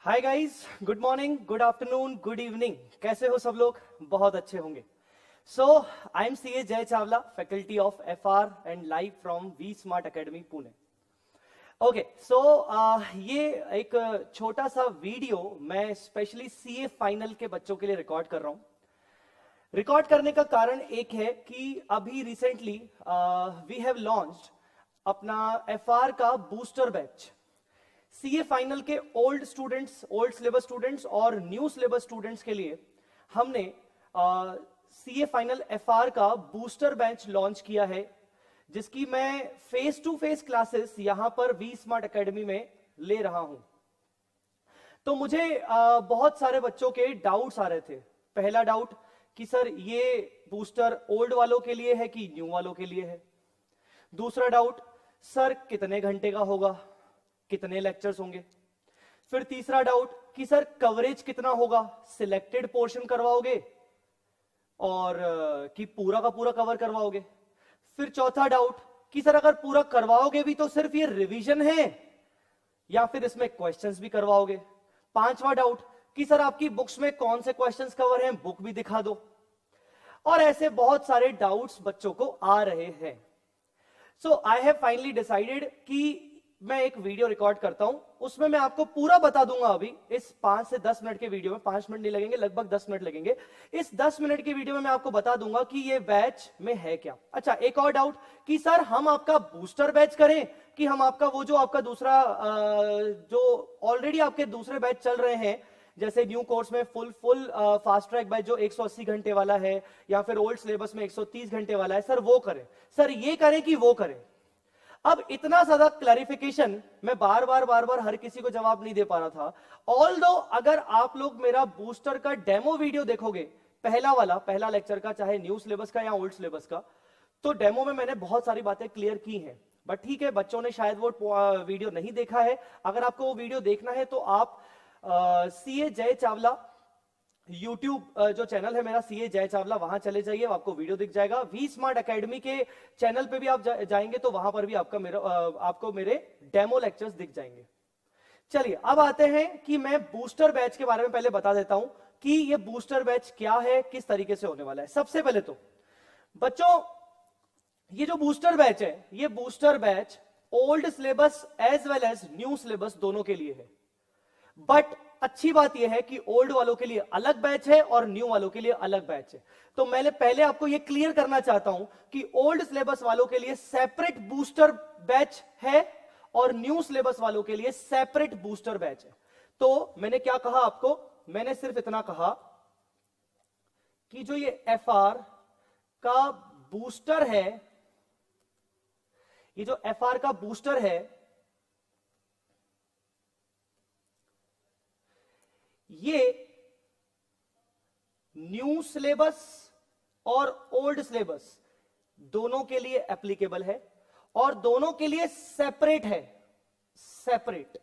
Hi guys, good morning, good afternoon, good evening. कैसे हो सब लोग? बहुत अच्छे होंगे। सो आई am CA Jay Chawla, faculty of FR and live from V Smart Academy Pune. Okay, so ये एक छोटा सा वीडियो मैं स्पेशली सीए फाइनल के बच्चों के लिए रिकॉर्ड कर रहा हूं। रिकॉर्ड करने का कारण एक है कि अभी रिसेंटली वी हैव लॉन्च्ड अपना एफआर का बूस्टर बैच। सीए फाइनल के old students, old syllabus students और न्यू सिलेबस स्टूडेंट्स के लिए हमने सीए फाइनल एफआर का बूस्टर बैच लॉन्च किया है, जिसकी मैं फेस टू फेस क्लासेस यहां पर वी स्मार्ट एकेडमी में ले रहा हूं। तो मुझे बहुत सारे बच्चों के डाउट्स आ रहे थे। पहला डाउट कि सर ये बूस्टर ओल्ड वालों के लिए है कि न्यू वालों के लिए है। दूसरा डाउट, सर कितने घंटे का होगा, कितने लेक्चर्स होंगे। फिर तीसरा डाउट कि सर कवरेज कितना होगा, सिलेक्टेड पोर्शन करवाओगे और कि पूरा का पूरा कवर करवाओगे। फिर चौथा डाउट कि सर अगर पूरा करवाओगे भी तो सिर्फ ये रिवीजन है या फिर इसमें क्वेश्चंस भी करवाओगे। पांचवा डाउट कि सर आपकी बुक्स में कौन से क्वेश्चंस कवर हैं, बुक भी दिखा दो। और ऐसे बहुत सारे डाउट्स बच्चों को आ रहे हैं। सो आई हैव फाइनली डिसाइडेड कि मैं एक वीडियो रिकॉर्ड करता हूं, उसमें मैं आपको पूरा बता दूंगा। अभी इस 5 से 10 मिनट के वीडियो में 5 मिनट नहीं लगेंगे, लगभग 10 मिनट लगेंगे। इस 10 मिनट के वीडियो में मैं आपको बता दूंगा कि ये बैच में है क्या। अच्छा, एक और डाउट कि सर हम आपका बूस्टर बैच करें कि हम आपका वो जो आपका दूसरा जो ऑलरेडी आपके दूसरे बैच चल रहे हैं, जैसे न्यू कोर्स में फुल फास्ट ट्रैक बैच जो 180 घंटे वाला है, या फिर ओल्ड सिलेबस में 130 घंटे वाला है, सर वो करें, सर ये करें कि वो करें। अब इतना ज्यादा क्लैरिफिकेशन मैं बार बार हर किसी को जवाब नहीं दे पा रहा था। ऑल्दो अगर आप लोग मेरा बूस्टर का डेमो वीडियो देखोगे, पहला लेक्चर का, चाहे न्यू सिलेबस का या ओल्ड सिलेबस का, तो डेमो में मैंने बहुत सारी बातें क्लियर की हैं। बट ठीक है, बच्चों ने शायद वो वीडियो नहीं देखा है। अगर आपको वो वीडियो देखना है तो आप सीए जय चावला यूट्यूब जो चैनल है मेरा, सीए जय चावला, वहां चले जाइए, आपको वीडियो दिख जाएगा। वी स्मार्ट एकेडमी के चैनल पे भी आप जाएंगे तो वहां पर भी आपको मेरे डेमो लेक्चर्स दिख जाएंगे। चलिए अब आते हैं कि मैं बूस्टर बैच के बारे में पहले बता देता हूं कि ये बूस्टर बैच क्या है, किस तरीके से होने वाला है। सबसे पहले तो बच्चों, ये जो बूस्टर बैच है, ये booster batch old syllabus as well as new syllabus दोनों के लिए है। बट अच्छी बात यह है कि ओल्ड वालों के लिए अलग बैच है और न्यू वालों के लिए अलग बैच है। तो मैंने पहले आपको यह क्लियर करना चाहता हूं कि ओल्ड सिलेबस वालों के लिए सेपरेट बूस्टर बैच है और न्यू सिलेबस वालों के लिए सेपरेट बूस्टर बैच है। तो मैंने क्या कहा आपको, मैंने सिर्फ इतना कहा कि जो ये एफआर का बूस्टर है, ये जो एफआर का बूस्टर है, ये न्यू सिलेबस और ओल्ड सिलेबस दोनों के लिए एप्लीकेबल है और दोनों के लिए सेपरेट है। सेपरेट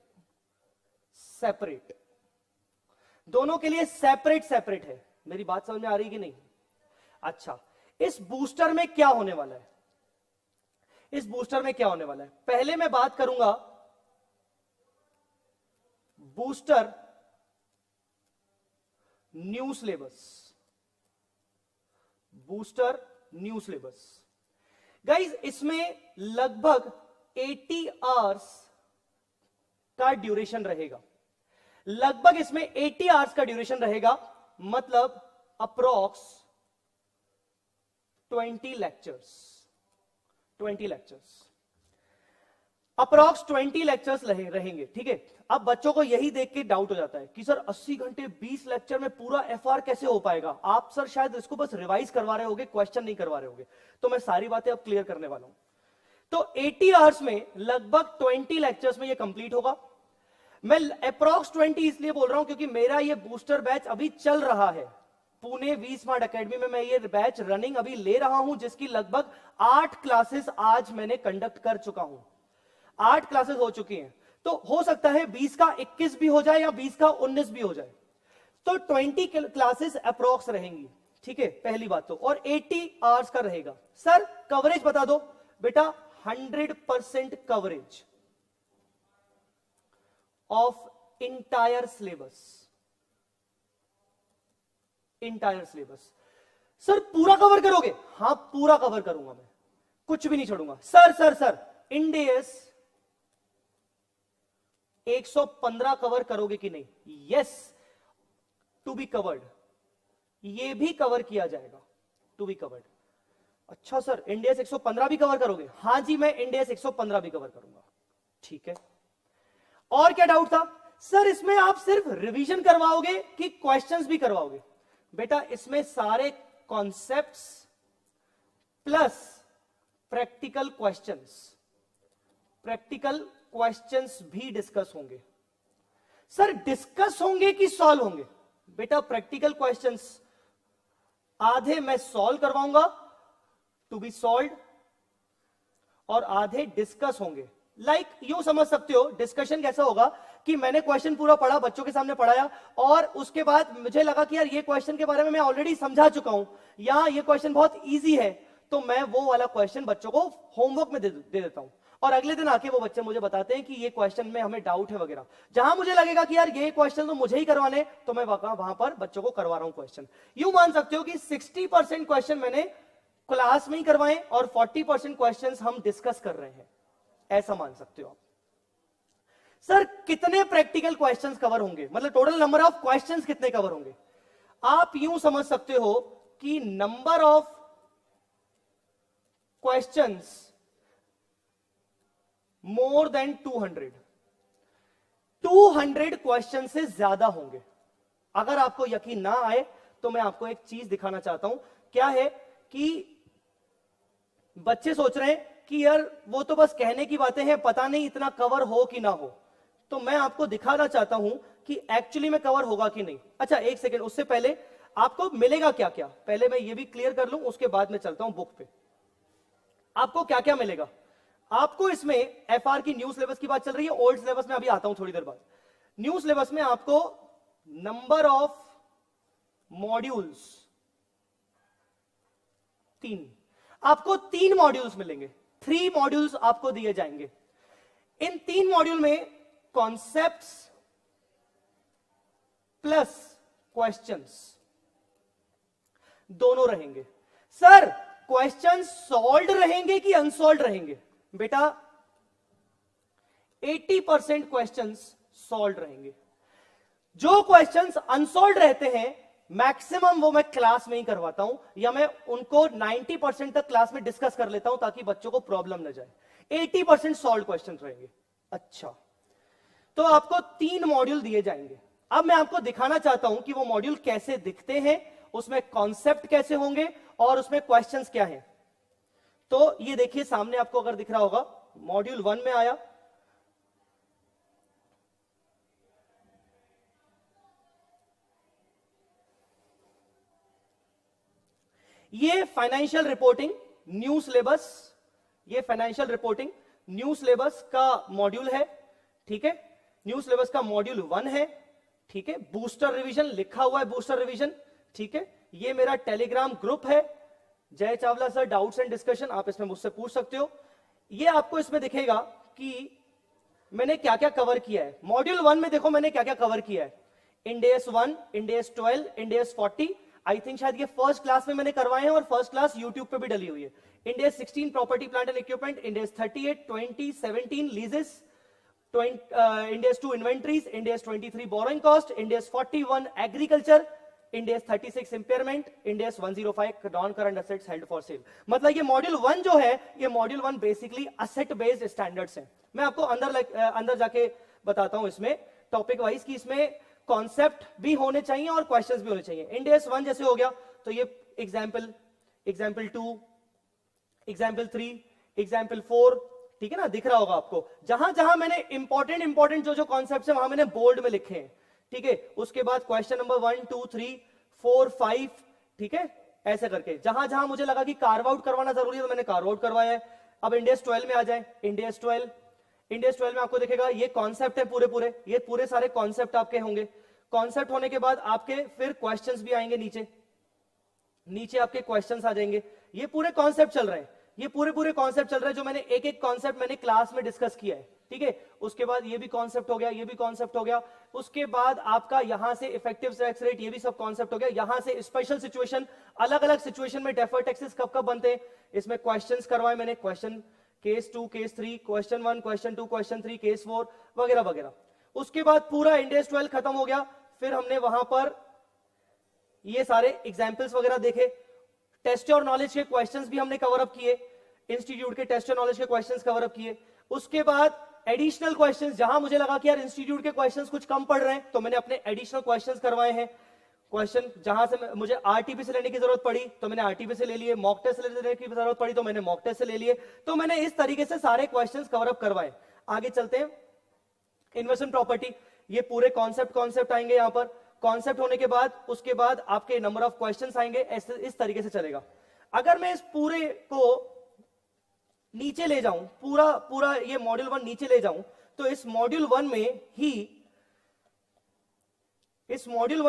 दोनों के लिए सेपरेट है। मेरी बात समझ में आ रही कि नहीं? अच्छा, इस बूस्टर में क्या होने वाला है? इस बूस्टर में क्या होने वाला है, पहले मैं बात करूंगा booster new syllabus. Booster new syllabus guys, इसमें लगभग 80 आवर्स का ड्यूरेशन रहेगा। लगभग इसमें 80 आवर्स का ड्यूरेशन रहेगा, मतलब अप्रोक्स 20 लेक्चर्स। अप्रोक्स 20 लेक्चर्स रहेंगे। ठीक है, अब बच्चों को यही देख के डाउट हो जाता है कि सर 80 घंटे 20 लेक्चर में पूरा एफआर कैसे हो पाएगा? आप सर शायद इसको बस रिवाइज करवा रहे होगे, क्वेश्चन नहीं करवा रहे होगे। तो मैं सारी बातें अब क्लियर करने वाला हूं। तो 80 आवर्स में लगभग 20 लेक्चर्स में ये कंप्लीट होगा। मैं अप्रोक्स 20 इसलिए बोल रहा हूं क्योंकि मेरा ये बूस्टर बैच अभी चल रहा है पुणे वी स्मार्ट एकेडमी में। मैं ये बैच रनिंग अभी ले रहा हूं, जिसकी लगभग 8 क्लासेस आज मैंने कंडक्ट कर चुका हूं। 8 क्लासेस हो चुकी हैं। तो हो सकता है 20 का 21 भी हो जाए या 20 का 19 भी हो जाए। तो 20 क्लासेस अप्रोक्स रहेंगी। ठीक है, पहली बात तो। और 80 आवर्स का रहेगा। सर कवरेज बता दो बेटा। 100% coverage of entire syllabus. Entire syllabus sir पूरा कवर करोगे? हां पूरा कवर करूंगा मैं, कुछ भी नहीं छोड़ूंगा। सर इंड एएस 115 कवर करोगे कि नहीं? यस, टू बी कवर्ड, ये भी कवर किया जाएगा, टू बी कवर्ड। अच्छा सर इंड एएस 115 भी कवर करोगे? हां जी मैं इंड एएस 115 भी कवर करूंगा। ठीक है, और क्या डाउट था? सर इसमें आप सिर्फ रिवीजन करवाओगे कि क्वेश्चंस भी करवाओगे? बेटा इसमें सारे कॉन्सेप्ट्स प्लस प्रैक्टिकल क्वेश्चंस भी डिस्कस होंगे। सर डिस्कस होंगे कि सॉल्व होंगे? बेटा प्रैक्टिकल क्वेश्चंस आधे मैं सॉल्व करवाऊंगा टू बी सॉल्व्ड, और आधे डिस्कस होंगे। लाइक यूं समझ सकते हो, डिस्कशन कैसा होगा कि मैंने क्वेश्चन पूरा पढ़ा, बच्चों के सामने पढ़ाया, और उसके बाद मुझे लगा कि यार ये क्वेश्चन के बारे में मैं ऑलरेडी समझा चुका हूं, या ये क्वेश्चन बहुत इजी है, तो मैं वो वाला क्वेश्चन बच्चों को होमवर्क में दे देता हूं, और अगले दिन आके वो बच्चे मुझे बताते हैं कि ये क्वेश्चन में हमें डाउट है वगैरह। जहां मुझे लगेगा कि यार ये क्वेश्चन तो मुझे ही करवाने, तो मैं वहां पर बच्चों को करवा रहा हूं क्वेश्चन। यूं मान सकते हो कि 60% क्वेश्चन मैंने क्लास में ही करवाए और 40% क्वेश्चन हम डिस्कस कर रहे हैं, ऐसा मान सकते हो आप। सर कितने प्रैक्टिकल क्वेश्चंस कवर होंगे, मतलब टोटल नंबर ऑफ क्वेश्चंस कितने कवर होंगे? आप यूं समझ सकते हो कि number of questions more than 200 question से ज्यादा होंगे। अगर आपको यकीन ना आए तो मैं आपको एक चीज दिखाना चाहता हूं। क्या है कि बच्चे सोच रहे हैं कि यार वो तो बस कहने की बातें हैं, पता नहीं इतना कवर हो कि ना हो, तो मैं आपको दिखाना चाहता हूं कि एक्चुअली में कवर होगा कि नहीं। अच्छा एक सेकेंड, उससे पहले आपको मिलेगा क्या क्या, पहले मैं ये भी क्लियर कर लूं, उसके बाद मैं चलता हूं बुक पे। आपको क्या क्या मिलेगा? आपको इसमें एफआर की न्यू सिलेबस की बात चल रही है, ओल्ड सिलेबस में अभी आता हूं थोड़ी देर बाद। न्यू सिलेबस में आपको नंबर ऑफ मॉड्यूल्स 3, आपको 3 मॉड्यूल्स मिलेंगे, 3 मॉड्यूल्स आपको दिए जाएंगे। इन 3 मॉड्यूल में कॉन्सेप्ट्स प्लस क्वेश्चंस दोनों रहेंगे। सर क्वेश्चंस सॉल्व्ड रहेंगे कि अनसॉल्व्ड रहेंगे? बेटा 80% क्वेश्चंस सॉल्व्ड रहेंगे। जो क्वेश्चंस अनसॉल्व्ड रहते हैं मैक्सिमम वो मैं क्लास में ही करवाता हूं, या मैं उनको 90% तक क्लास में डिस्कस कर लेता हूं ताकि बच्चों को प्रॉब्लम न जाए। 80% सॉल्व क्वेश्चन रहेंगे। अच्छा, तो आपको 3 मॉड्यूल दिए जाएंगे। अब मैं आपको दिखाना चाहता हूं कि वो मॉड्यूल कैसे दिखते हैं, उसमें कॉन्सेप्ट कैसे होंगे और उसमें क्वेश्चंस क्या हैं। तो ये देखिए सामने आपको अगर दिख रहा होगा, मॉड्यूल 1 में आया, ये फाइनेंशियल रिपोर्टिंग न्यू सिलेबस, ये फाइनेंशियल रिपोर्टिंग न्यू सिलेबस का मॉड्यूल है। ठीक है, न्यू सिलेबस का मॉड्यूल 1 है। ठीक है, बूस्टर रिवीजन लिखा हुआ है, बूस्टर रिवीजन। ठीक है, ये मेरा टेलीग्राम ग्रुप है, जय Chawla sir doubts and discussion, आप इसमें मुझसे पूछ सकते हो। ये आपको इसमें दिखेगा कि मैंने क्या क्या कवर किया है। मॉड्यूल 1 में देखो मैंने क्या क्या कवर किया है। Ind AS 1, Ind AS 12, Ind AS 40, I think शायद ये फर्स्ट क्लास में मैंने करवाए हैं और फर्स्ट क्लास यूट्यूब पे भी डली हुई है। Ind AS 16 property plant and equipment, Ind AS 38, 20, 17 लीजेस, Ind AS 2 inventories, Ind AS 23 borrowing cost, Ind AS 41 agriculture, Ind AS 36 impairment, Ind AS 105 non current assets held for sale. मतलब ये module 1 जो है, ये module 1 basically asset based standards हैं। मैं आपको अंदर जाके बताता हूं इसमें टॉपिक वाइज कि इसमें कॉन्सेप्ट भी होने चाहिए और क्वेश्चंस भी होने चाहिए। इंड एएस 1 जैसे हो गया तो ये एग्जाम्पल 2, एग्जाम्पल 3, एग्जाम्पल 4, ठीक है ना, दिख रहा होगा आपको। जहां जहां मैंने इंपॉर्टेंट जो कॉन्सेप्ट है वहां मैंने बोल्ड में लिखे हैं। ठीक है, उसके बाद क्वेश्चन नंबर 1, 2, 3, 4, 5, ठीक है, ऐसे करके जहां जहां मुझे लगा कि कार्व आउट करवाना जरूरी है तो मैंने कार्व आउट करवाया है। अब इंड एएस 12 में आ जाए। इंड एएस 12 में आपको दिखेगा ये कॉन्सेप्ट है, ये पूरे सारे कॉन्सेप्ट आपके होंगे। कॉन्सेप्ट होने के बाद आपके फिर क्वेश्चंस भी आएंगे, नीचे आपके क्वेश्चंस आ जाएंगे। ये पूरे कॉन्सेप्ट चल रहे हैं, ये पूरे कॉन्सेप्ट चल रहे हैं जो मैंने एक कॉन्सेप्ट मैंने क्लास में डिस्कस किया है। ठीक है। उसके बाद ये भी कॉन्सेप्ट हो गया, ये भी कॉन्सेप्ट हो गया। उसके बाद आपका यहां से इफेक्टिव टैक्स रेट, ये भी सब कॉन्सेप्ट हो गया। यहां से स्पेशल सिचुएशन, अलग अलग सिचुएशन में डेफर्ड टैक्सेस कब कब बनते हैं, इसमें क्वेश्चंस करवाए मैंने, question case 2 case 3, question 1 question 2 question 3 case 4 वगैरह वगैरह। उसके बाद पूरा इंड AS 12 खत्म हो गया। फिर हमने वहां पर ये सारे एग्जाम्पल्स वगैरह देखे, टेस्ट और नॉलेज के क्वेश्चंस भी हमने कवर अप किए, इंस्टीट्यूट के टेस्ट और नॉलेज के क्वेश्चंस कवर अप किए। उसके बाद एडिशनल क्वेश्चंस, जहां मुझे लगा कि यार इंस्टीट्यूट के क्वेश्चंस कुछ कम पड़ रहे हैं, तो मैंने अपने एडिशनल क्वेश्चंस करवाए हैं। क्वेश्चन जहां से मुझे आरटीपी से लेने की जरूरत पड़ी तो मैंने आरटीपी से ले लिए, मॉक टेस्ट से लेने की जरूरत पड़ी तो मैंने मॉक टेस्ट से ले लिए। तो मैंने इस तरीके से सारे क्वेश्चंस कवर अप करवाए। आगे चलते हैं, इन्वेस्टमेंट प्रॉपर्टी, ये पूरे कॉन्सेप्ट आएंगे यहां पर। कॉन्सेप्ट होने के बाद उसके बाद आपके नंबर ऑफ क्वेश्चंस आएंगे, ऐसे इस तरीके से चलेगा। अगर मैं इस पूरे को नीचे ले जाऊं, पूरा पूरा ये मॉड्यूल 1 नीचे ले जाऊं, तो इस मॉड्यूल 1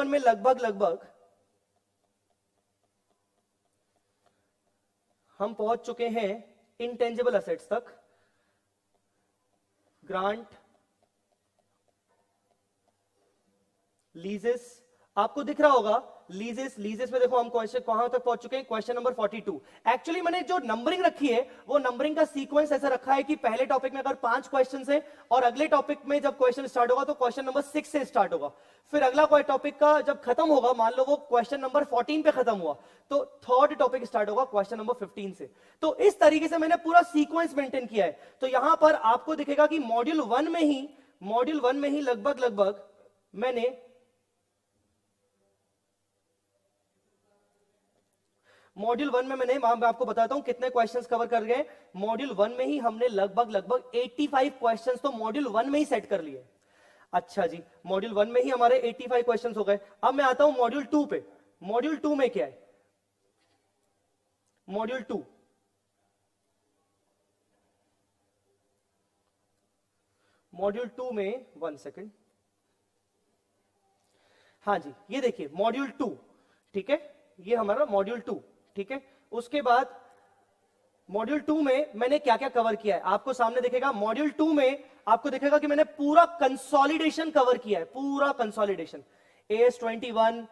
में लगभग हम पहुंच चुके हैं इंटेंजिबल असेट्स तक, ग्रांट, लीजेस, आपको दिख रहा होगा लीजेस में देखो हम क्वेश्चन कहां तक पहुंच चुके हैं, क्वेश्चन नंबर 42। एक्चुअली मैंने जो नंबरिंग रखी है वो नंबरिंग का सीक्वेंस ऐसा रखा है कि पहले टॉपिक में अगर 5 क्वेश्चन है और अगले टॉपिक में जब क्वेश्चन स्टार्ट होगा तो क्वेश्चन नंबर 6 से स्टार्ट होगा। फिर अगला कोई टॉपिक का जब खत्म होगा, मान लो वो क्वेश्चन नंबर 14 पे खत्म हुआ, तो थर्ड टॉपिक स्टार्ट होगा क्वेश्चन नंबर 15 से। तो इस तरीके से मैंने पूरा सीक्वेंस मेंटेन किया है। तो यहां पर आपको दिखेगा कि मॉड्यूल 1 में ही लगभग मैंने मॉड्यूल 1 में मैं आपको बताता हूं कितने क्वेश्चंस कवर कर गए। मॉड्यूल 1 में ही हमने लगभग 85 क्वेश्चंस तो मॉड्यूल 1 में ही सेट कर लिए। अच्छा जी, मॉड्यूल 1 में ही हमारे 85 क्वेश्चंस हो गए। अब मैं आता हूं मॉड्यूल 2 पे। मॉड्यूल 2 में क्या है, मॉड्यूल 2 में 1 सेकेंड, हाँ जी, ये देखिए मॉड्यूल 2, ठीक है, ये हमारा मॉड्यूल 2, ठीक है। उसके बाद मॉड्यूल 2 में मैंने क्या क्या कवर किया है आपको सामने दिखेगा। मॉड्यूल 2 में आपको दिखेगा कि मैंने पूरा कंसोलिडेशन कवर किया है, पूरा consolidation, AS 21,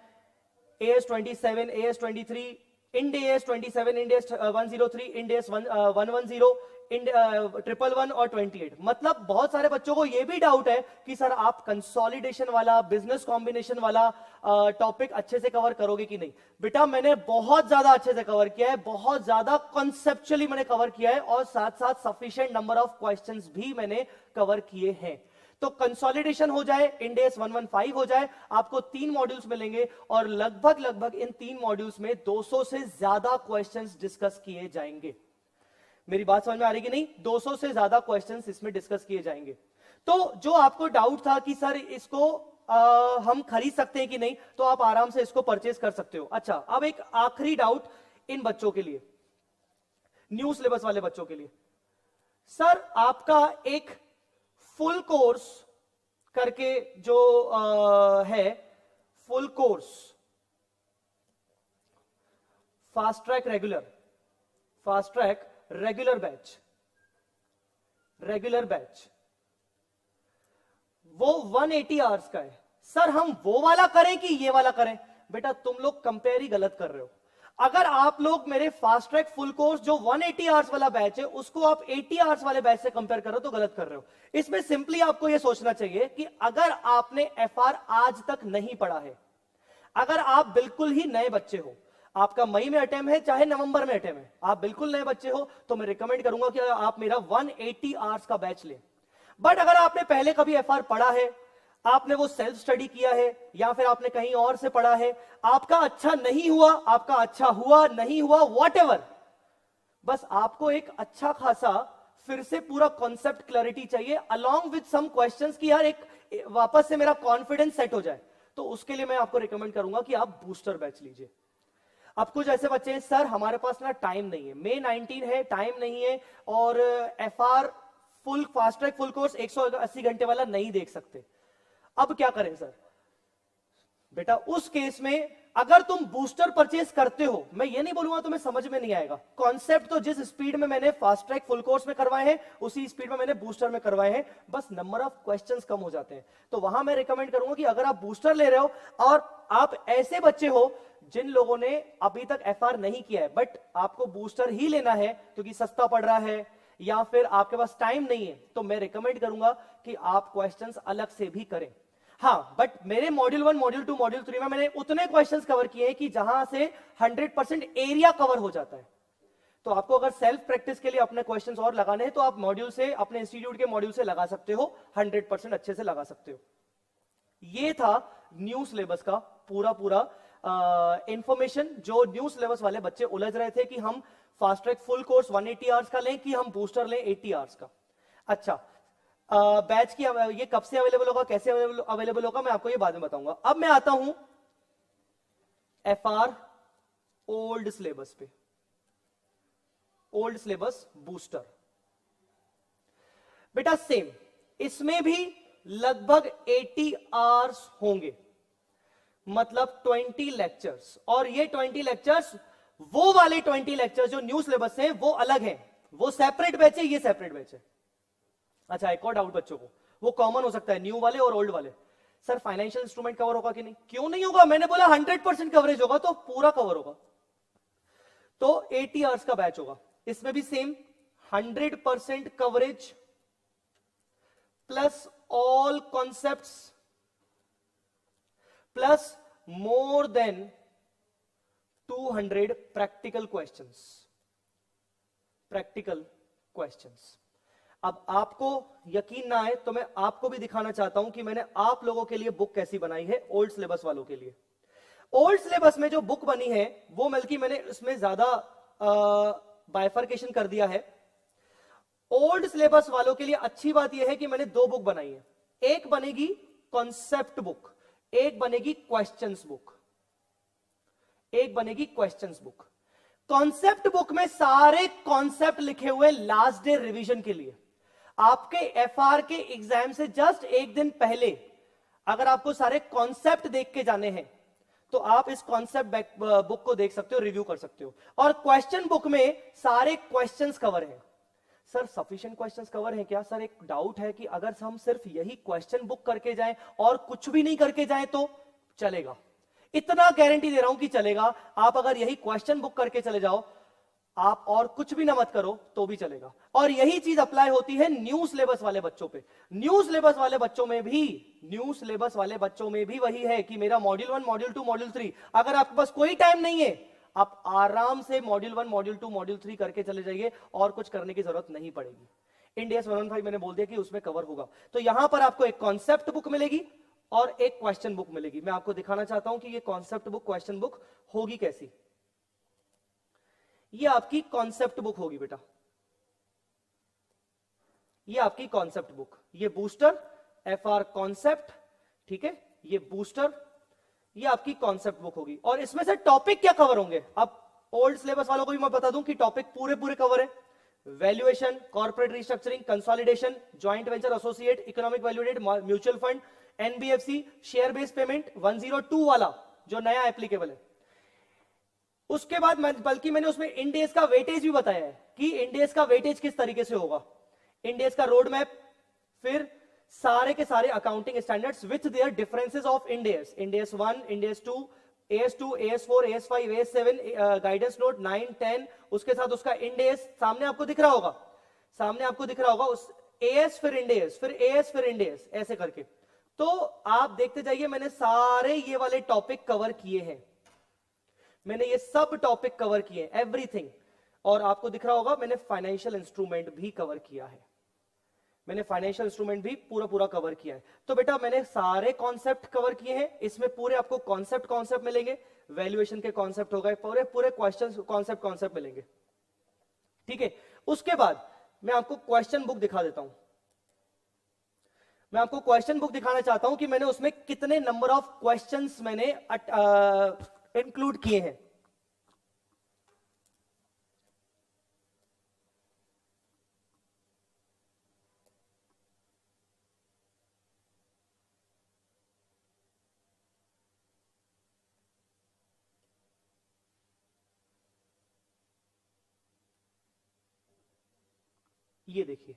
AS 27, AS 23, Ind AS 27, Ind AS 103, Ind AS 110, Ind 111 और 28। मतलब बहुत सारे बच्चों को यह भी डाउट है कि सर आप कंसोलिडेशन वाला, बिजनेस कॉम्बिनेशन वाला टॉपिक अच्छे से कवर करोगे कि नहीं। बेटा मैंने बहुत ज्यादा अच्छे से कवर किया है, बहुत ज्यादा कॉन्सेप्चुअली मैंने कवर किया है और साथ साथ सफिशिएंट नंबर ऑफ क्वेश्चंस भी मैंने कवर किए हैं। तो कंसोलिडेशन हो जाए, इंड AS 115 हो जाए, आपको 3 मॉड्यूल्स मिलेंगे और लगभग इन 3 मॉड्यूल्स में 200 से ज्यादा क्वेश्चंस डिस्कस किए जाएंगे। मेरी बात समझ में आ रही कि नहीं, 200 से ज्यादा क्वेश्चंस इसमें डिस्कस किए जाएंगे। तो जो आपको डाउट था कि सर इसको हम खरीद सकते हैं कि नहीं, तो आप आराम से इसको परचेज कर सकते हो। अच्छा, अब एक आखिरी डाउट इन बच्चों के लिए, न्यू सिलेबस वाले बच्चों के लिए, सर आपका एक फुल कोर्स करके जो है, full course fast track regular batch, वो 180 आवर्स का है। सर हम वो वाला करें कि ये वाला करें? बेटा तुम लोग कंपेयर ही गलत कर रहे हो। अगर आप लोग मेरे फास्ट ट्रैक फुल कोर्स जो 180 आवर्स वाला बैच है उसको आप 80 आवर्स वाले बैच से कंपेयर कर रहे हो तो गलत कर रहे हो। इसमें सिंपली आपको यह सोचना चाहिए कि अगर आपने FR आज तक नहीं पढ़ा है, अगर आप बिल्कुल ही नए बच्चे हो, आपका मई में अटेम्प्ट है चाहे नवंबर में अटेम्प्ट है, आप बिल्कुल नए बच्चे हो, तो मैं रिकमेंड करूंगा कि आप मेरा 180 आवर्स का बैच लें। बट अगर आपने पहले कभी FR पढ़ा है, आपने वो सेल्फ स्टडी किया है या फिर आपने कहीं और से पढ़ा है, आपका अच्छा नहीं हुआ, आपका अच्छा हुआ नहीं हुआ, व्हाटएवर, बस आपको एक अच्छा खासा फिर से पूरा कॉन्सेप्ट क्लैरिटी चाहिए अलोंग विद सम क्वेश्चंस कि यार एक वापस से मेरा कॉन्फिडेंस सेट हो जाए, तो उसके लिए मैं आपको रिकमेंड करूंगा कि आप बूस्टर बैच लीजिए। अब कुछ ऐसे बच्चे हैं, सर हमारे पास ना टाइम नहीं है, May 19 है, टाइम नहीं है और FR full fast track full course 180 घंटे वाला नहीं देख सकते, अब क्या करें सर? बेटा उस केस में अगर तुम बूस्टर परचेज करते हो, मैं ये नहीं बोलूंगा तुम्हें समझ में नहीं आएगा, कॉन्सेप्ट तो जिस स्पीड में मैंने फास्ट ट्रैक फुल कोर्स में करवाए हैं उसी स्पीड में मैंने बूस्टर में करवाए हैं, बस नंबर ऑफ क्वेश्चंस कम हो जाते हैं। तो वहां मैं रिकमेंड करूंगा कि अगर आप बूस्टर ले रहे हो और आप ऐसे बच्चे हो जिन लोगों ने अभी तक एफआर नहीं किया है बट आपको बूस्टर ही लेना है क्योंकि सस्ता पड़ रहा है या फिर आपके पास टाइम नहीं है, तो मैं रिकमेंड करूंगा कि आप क्वेश्चंस अलग से भी करें। हाँ, बट मेरे मॉड्यूल 1, मॉड्यूल 2, मॉड्यूल 3 में मैंने उतने क्वेश्चंस कवर किए हैं कि जहां से 100% एरिया कवर हो जाता है। तो आपको अगर सेल्फ प्रैक्टिस के लिए अपने क्वेश्चंस और लगाने हैं तो आप मॉड्यूल से, अपने इंस्टीट्यूट के मॉड्यूल से लगा सकते हो, 100% अच्छे से लगा सकते हो। ये था न्यू सिलेबस का पूरा पूरा इंफॉर्मेशन जो न्यू सिलेबस वाले बच्चे उलझ रहे थे कि हम fast track full course 180 hours का लें कि हम बूस्टर लें 80 आवर्स का। अच्छा, बैच की ये कब से अवेलेबल होगा, कैसे अवेलेबल होगा, मैं आपको ये बाद में बताऊंगा। अब मैं आता हूं एफआर ओल्ड सिलेबस पे, ओल्ड सिलेबस बूस्टर। बेटा सेम, इसमें भी लगभग 80 आवर्स होंगे, मतलब 20 लेक्चर्स। और ये 20 लेक्चर्स, वो वाले 20 लेक्चर्स जो न्यू सिलेबस हैं वो अलग हैं, वो सेपरेट बैच है, ये सेपरेट बैच है। अच्छा, एक और डाउट बच्चों को, वो कॉमन हो सकता है न्यू वाले और ओल्ड वाले, सर फाइनेंशियल इंस्ट्रूमेंट कवर होगा कि नहीं? क्यों नहीं होगा, मैंने बोला 100% कवरेज होगा, तो पूरा कवर होगा। तो 80 आवर्स का बैच होगा, इसमें भी same 100% coverage plus all concepts plus more than 200 practical questions, practical questions. अब आपको यकीन ना आए तो मैं आपको भी दिखाना चाहता हूं कि मैंने आप लोगों के लिए बुक कैसी बनाई है, ओल्ड सिलेबस वालों के लिए। ओल्ड सिलेबस में जो बुक बनी है वो बल्कि मैंने उसमें ज्यादा बाइफर्केशन कर दिया है। ओल्ड सिलेबस वालों के लिए अच्छी बात यह है कि मैंने दो बुक बनाई है, एक बनेगी कॉन्सेप्ट बुक, एक बनेगी क्वेश्चंस बुक, एक बनेगी क्वेश्चंस बुक। कॉन्सेप्ट बुक में सारे कॉन्सेप्ट लिखे हुए लास्ट डे रिवीजन के लिए, आपके एफआर के एग्जाम से जस्ट एक दिन पहले अगर आपको सारे कॉन्सेप्ट देख के जाने हैं तो आप इस कॉन्सेप्ट बुक को देख सकते हो, रिव्यू कर सकते हो। और क्वेश्चन बुक में सारे क्वेश्चंस कवर हैं। सर सफिशिएंट क्वेश्चंस कवर हैं क्या? सर एक डाउट है कि अगर हम सिर्फ यही क्वेश्चन बुक करके जाएं और कुछ भी नहीं करके जाएं तो चलेगा। इतना गारंटी दे रहा हूं कि चलेगा। आप अगर यही क्वेश्चन बुक करके चले जाओ, आप और कुछ भी ना मत करो तो भी चलेगा। और यही चीज अप्लाई होती है न्यू सिलेबस वाले बच्चों पे। न्यू सिलेबस वाले बच्चों में भी, न्यू सिलेबस वाले बच्चों में भी वही है कि मेरा मॉड्यूल 1, मॉड्यूल 2, मॉड्यूल 3, अगर आपके पास कोई टाइम नहीं है आप आराम से मॉड्यूल 1, मॉड्यूल 2, मॉड्यूल 3 करके चले जाइए और कुछ करने की जरूरत नहीं पड़ेगी। इंडिया 115 मैंने बोल दिया कि उसमें कवर होगा। तो यहां पर आपको एक कॉन्सेप्ट बुक मिलेगी और एक क्वेश्चन बुक मिलेगी। मैं आपको दिखाना चाहता हूं कि ये कॉन्सेप्ट बुक, क्वेश्चन बुक होगी कैसी। ये आपकी कॉन्सेप्ट बुक होगी बेटा, ये आपकी कॉन्सेप्ट बुक, ये बूस्टर एफआर कॉन्सेप्ट, ठीक है, ये बूस्टर, ये आपकी कॉन्सेप्ट बुक होगी। और इसमें से टॉपिक क्या कवर होंगे, अब ओल्ड सिलेबस वालों को भी मैं बता दूं कि टॉपिक पूरे पूरे कवर है। Valuation, corporate restructuring, consolidation, joint venture associate, economic value added, mutual fund, NBFC, share based payment 102 वाला जो नया एप्लीकेबल है। उसके बाद बल्कि मैंने उसमें इंडेस का वेटेज भी बताया है कि इंडेस का वेटेज किस तरीके से होगा, इंडेस का रोड मैप, फिर सारे के सारे accounting standards with their differences of Ind AS, Ind AS 1, Ind AS 2, AS2, AS4, AS5, AS7, guidance note 9, 10, उसके साथ उसका इंडेस सामने आपको दिख रहा होगा, सामने आपको दिख रहा होगा, उस AS फिर इंडेस, फिर AS फिर इंडेस, ऐसे करके। तो आप देखते जाइए, मैंने सारे ये वाले टॉपिक कवर किए हैं, मैंने ये सब टॉपिक कवर किए, एवरीथिंग। और आपको दिख रहा होगा मैंने फाइनेंशियल इंस्ट्रूमेंट भी कवर किया है, मैंने फाइनेंशियल इंस्ट्रूमेंट भी पूरा पूरा कवर किया है। तो बेटा मैंने सारे कॉन्सेप्ट कवर किए हैं, इसमें पूरे आपको कॉन्सेप्ट मिलेंगे, वैल्यूएशन के कॉन्सेप्ट हो गए, पूरे पूरे क्वेश्चन कॉन्सेप्ट मिलेंगे, ठीक है। उसके बाद मैं आपको क्वेश्चन बुक दिखा देता हूं, मैं आपको क्वेश्चन बुक दिखाना चाहता हूं कि मैंने उसमें कितने नंबर ऑफ क्वेश्चंस मैंने इंक्लूड किए हैं। ये देखिए,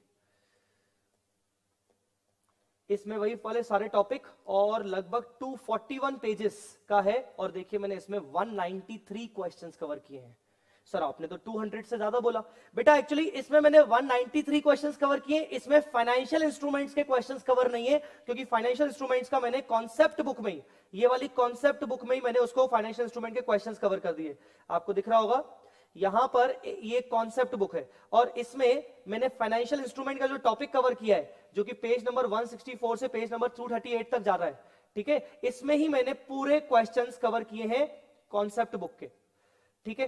इसमें वही वाले सारे टॉपिक और लगभग 241 पेजेस का है। और देखिए मैंने इसमें 193 क्वेश्चंस कवर किए हैं। सर आपने तो 200 से ज्यादा बोला। बेटा एक्चुअली इसमें मैंने 193 क्वेश्चंस कवर किए, इसमें फाइनेंशियल इंस्ट्रूमेंट्स के क्वेश्चंस कवर नहीं है, क्योंकि फाइनेंशियल इंस्ट्रूमेंट्स का मैंने कॉन्सेप्ट बुक में ही, ये वाली कॉन्सेप्ट बुक में ही मैंने उसको फाइनेंशियल इंस्ट्रूमेंट के क्वेश्चंस कवर कर दिए। आपको दिख रहा होगा यहां पर ये कॉन्सेप्ट बुक है, और इसमें मैंने फाइनेंशियल इंस्ट्रूमेंट का जो टॉपिक कवर किया है, जो कि पेज नंबर 164 से पेज नंबर 238 तक जा रहा है, ठीक है, इसमें ही मैंने पूरे क्वेश्चंस कवर किए हैं कॉन्सेप्ट बुक के। ठीक है,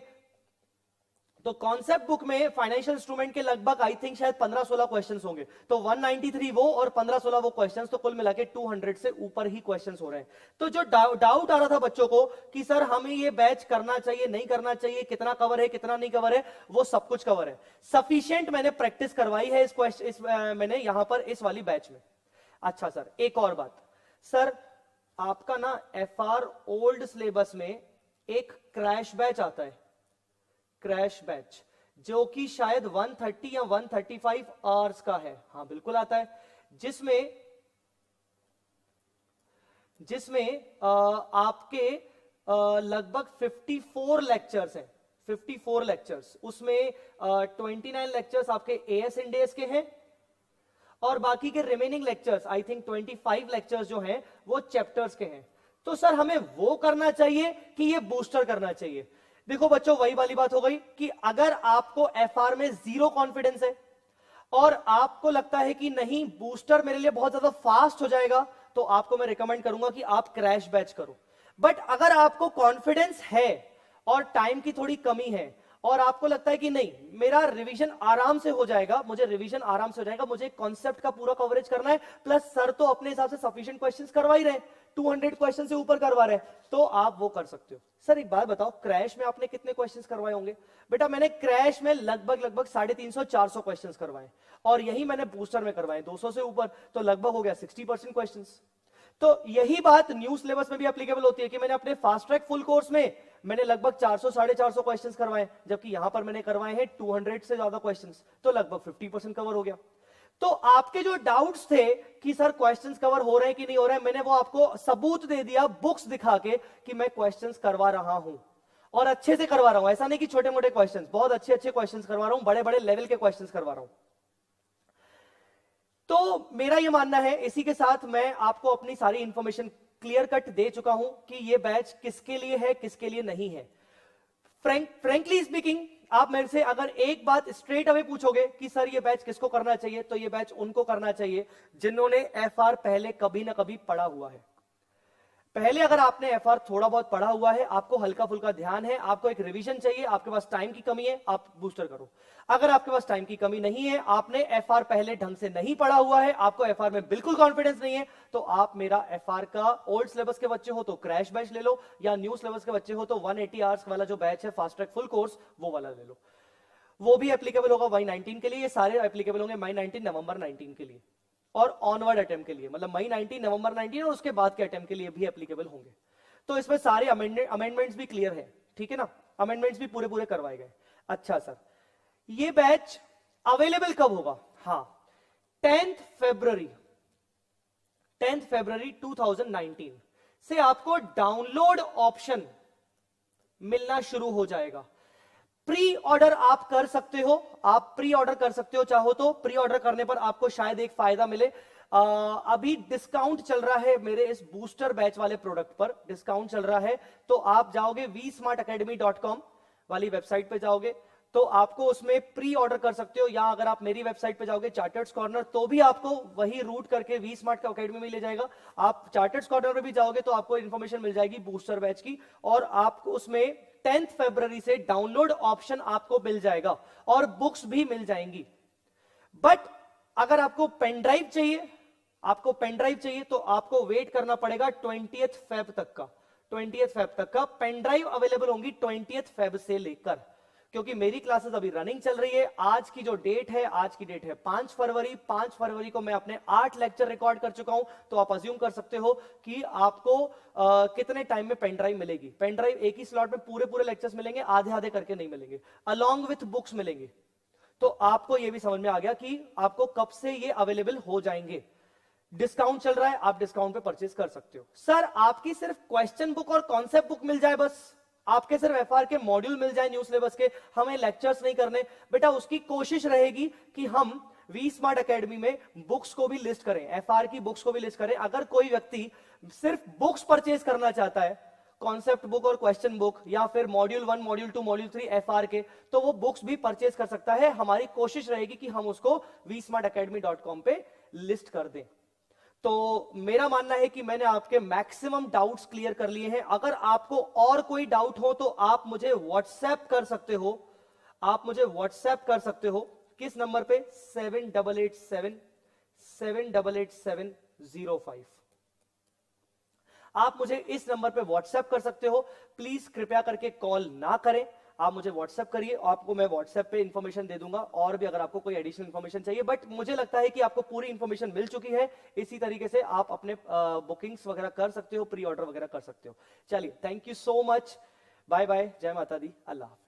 तो कॉन्सेप्ट बुक में फाइनेंशियल इंस्ट्रूमेंट के लगभग आई थिंक शायद 15-16 क्वेश्चंस होंगे, तो 193 वो और 15-16 वो क्वेश्चंस, तो कुल मिला के 200 से ऊपर ही क्वेश्चंस हो रहे हैं। तो जो डाउट आ रहा था बच्चों को कि सर हमें ये बैच करना चाहिए नहीं करना चाहिए, कितना कवर है कितना नहीं कवर है, वो सब कुछ कवर है। सफिशिएंट मैंने प्रैक्टिस करवाई है मैंने यहां पर इस वाली बैच में। अच्छा सर एक और बात, सर आपका ना FR ओल्ड सिलेबस में एक क्रैश बैच आता है, क्रैश बैच, जो कि शायद 130 या 135 आवर्स का है। हाँ बिल्कुल आता है, जिसमें आपके लगभग 54 लेक्चर्स हैं, 54 लेक्चर्स, उसमें 29 लेक्चर्स आपके AS इंडेस के हैं, और बाकी के remaining lectures I think 25 lectures जो हैं वो चैप्टर्स के हैं। तो सर हमें वो करना चाहिए कि ये बूस्टर करना चाहिए? देखो बच्चों वही वाली बात हो गई कि अगर आपको FR में 0 कॉन्फिडेंस है और आपको लगता है कि नहीं बूस्टर मेरे लिए बहुत ज्यादा फास्ट हो जाएगा, तो आपको मैं रिकमेंड करूंगा कि आप क्रैश बैच करो। बट अगर आपको कॉन्फिडेंस है और टाइम की थोड़ी कमी है और आपको लगता है कि नहीं मेरा रिवीजन आराम से हो जाएगा, मुझे कॉन्सेप्ट का पूरा कवरेज करना है, प्लस सर तो अपने हिसाब से सफिशिएंट क्वेश्चंस करवा ही रहे, 200 क्वेश्चन से ऊपर करवा रहे हैं, तो आप वो कर सकते हो। सर एक बात बताओ, क्रैश में आपने कितने क्वेश्चंस करवाए होंगे? बेटा मैंने क्रैश में लगभग 350-400 क्वेश्चंस करवाए, और यही मैंने बूस्टर में करवाए 200 से ऊपर, तो लगभग हो गया 60% क्वेश्चंस। तो यही बात न्यू सिलेबस में भी एप्लीकेबल होती है कि मैंने अपने फास्ट ट्रैक फुल कोर्स में मैंने लगभग 400-450 क्वेश्चंस करवाए, जबकि यहां पर मैंने करवाए हैं 200 से ज्यादा क्वेश्चंस, तो लगभग 50% कवर हो गया। तो आपके जो डाउट्स थे कि सर क्वेश्चंस कवर हो रहे हैं कि नहीं हो रहे हैं, मैंने वो आपको सबूत दे दिया बुक्स दिखा के कि मैं क्वेश्चंस करवा रहा हूं, और अच्छे से करवा रहा हूं। ऐसा नहीं कि छोटे मोटे क्वेश्चंस, बहुत अच्छे अच्छे क्वेश्चंस करवा रहा हूं, बड़े बड़े लेवल के क्वेश्चंस करवा रहा हूं। तो मेरा ये मानना है, इसी के साथ मैं आपको अपनी सारी इंफॉर्मेशन क्लियर कट दे चुका हूं कि ये बैच किसके लिए है किसके लिए नहीं है। फ्रेंकली स्पीकिंग, आप मेरे से अगर एक बात स्ट्रेट अवे पूछोगे कि सर ये बैच किसको करना चाहिए, तो ये बैच उनको करना चाहिए जिन्होंने FR पहले कभी ना कभी पढ़ा हुआ है। पहले अगर आपने FR थोड़ा बहुत पढ़ा हुआ है, आपको हल्का फुल्का ध्यान है, आपको एक रिवीजन चाहिए, आपके पास टाइम की कमी है, आप बूस्टर करो। अगर आपके पास टाइम की कमी नहीं है, आपने FR पहले ढंग से नहीं पढ़ा हुआ है, आपको FR में बिल्कुल कॉन्फिडेंस नहीं है, तो आप मेरा FR का ओल्ड सिलेबस के बच्चे हो तो क्रैश बैच ले लो, या न्यू सिलेबस के बच्चे हो तो 180 आवर्स वाला जो बैच है फास्ट ट्रैक फुल कोर्स, वो वाला ले लो। वो भी एप्लीकेबल होगा मई 19 के लिए, ये सारे एप्लीकेबल होंगे मई 19 नवंबर 19 के लिए, और ऑनवर्ड अटेम्प्ट के लिए, मतलब मई 19 नवंबर 19 और उसके बाद के अटेम्प्ट के लिए भी एप्लीकेबल होंगे। तो इसमें सारे अमेंडमेंट्स भी क्लियर है, ठीक है ना, अमेंडमेंट्स भी पूरे पूरे करवाए गए। अच्छा सर ये बैच अवेलेबल कब होगा? हाँ 10th फरवरी 2019 से आपको डाउनलोड ऑप्शन मिलना शुरू हो जाएगा। प्री ऑर्डर आप कर सकते हो, चाहो तो प्री ऑर्डर करने पर आपको शायद एक फायदा मिले। अभी डिस्काउंट चल रहा है मेरे इस बूस्टर बैच वाले प्रोडक्ट पर, डिस्काउंट चल रहा है, तो आप जाओगे vsmartacademy.com वाली वेबसाइट पे जाओगे तो आपको उसमें प्री ऑर्डर कर सकते हो, या अगर आप मेरी वेबसाइट पे जाओगे चार्टर्ड्स कॉर्नर, तो भी आपको वही रूट करके वी स्मार्ट का अकेडमी में ले जाएगा। आप चार्टर्ड्स कॉर्नर पे भी जाओगे तो आपको इंफॉर्मेशन मिल जाएगी बूस्टर बैच की, और आपको उसमें 10th फरवरी से डाउनलोड ऑप्शन आपको मिल जाएगा और बुक्स भी मिल जाएंगी। बट अगर आपको पेन ड्राइव चाहिए तो आपको वेट करना पड़ेगा 20th फेब तक का। 20th फेब तक का पेन ड्राइव अवेलेबल होंगी 20th फेब से लेकर, क्योंकि मेरी क्लासेस अभी रनिंग चल रही है। आज की डेट है 5 फरवरी। 5 फरवरी को मैं अपने 8 लेक्चर रिकॉर्ड कर चुका हूं, तो आप अज्यूम कर सकते हो कि आपको कितने टाइम में पेन ड्राइव मिलेगी। पेन ड्राइव एक ही स्लॉट में पूरे लेक्चर्स मिलेंगे, आधे आधे करके नहीं मिलेंगे, अलॉन्ग विथ बुक्स मिलेंगे। तो आपको यह भी समझ में आ गया कि आपको कब से ये अवेलेबल हो जाएंगे। डिस्काउंट चल रहा है, आप डिस्काउंट पे परचेज कर सकते हो। सर आपकी सिर्फ क्वेश्चन बुक और कॉन्सेप्ट बुक मिल जाए, बस आपके सिर्फ एफआर के मॉड्यूल मिल जाए न्यू सिलेबस के, हमें लेक्चर्स नहीं करने। बेटा उसकी कोशिश रहेगी कि हम वी स्मार्ट एकेडमी में बुक्स को भी लिस्ट करें, एफआर की बुक्स को भी लिस्ट करें। अगर कोई व्यक्ति सिर्फ बुक्स परचेज करना चाहता है, कॉन्सेप्ट बुक और क्वेश्चन बुक, या फिर मॉड्यूल 1 मॉड्यूल 2 मॉड्यूल 3 एफआर के, तो वो बुक्स भी परचेज कर सकता है। हमारी कोशिश रहेगी कि हम उसको vsmartacademy.com पे लिस्ट कर दें। तो मेरा मानना है कि मैंने आपके मैक्सिमम डाउट्स क्लियर कर लिए हैं। अगर आपको और कोई डाउट हो तो आप मुझे व्हाट्सएप कर सकते हो, आप मुझे व्हाट्सएप कर सकते हो। किस नंबर पे? 7887 आप मुझे इस नंबर पे व्हाट्सएप कर सकते हो। प्लीज कृपया करके कॉल ना करें, आप मुझे व्हाट्सएप करिए, आपको मैं व्हाट्सएप पे इंफॉर्मेशन दे दूंगा, और भी अगर आपको कोई एडिशनल इंफॉर्मेशन चाहिए। बट मुझे लगता है कि आपको पूरी इंफॉर्मेशन मिल चुकी है। इसी तरीके से आप अपने बुकिंग्स वगैरह कर सकते हो, प्री ऑर्डर वगैरह कर सकते हो। चलिए, thank you so much, bye bye, जय माता दी, अल्लाह हाफिज।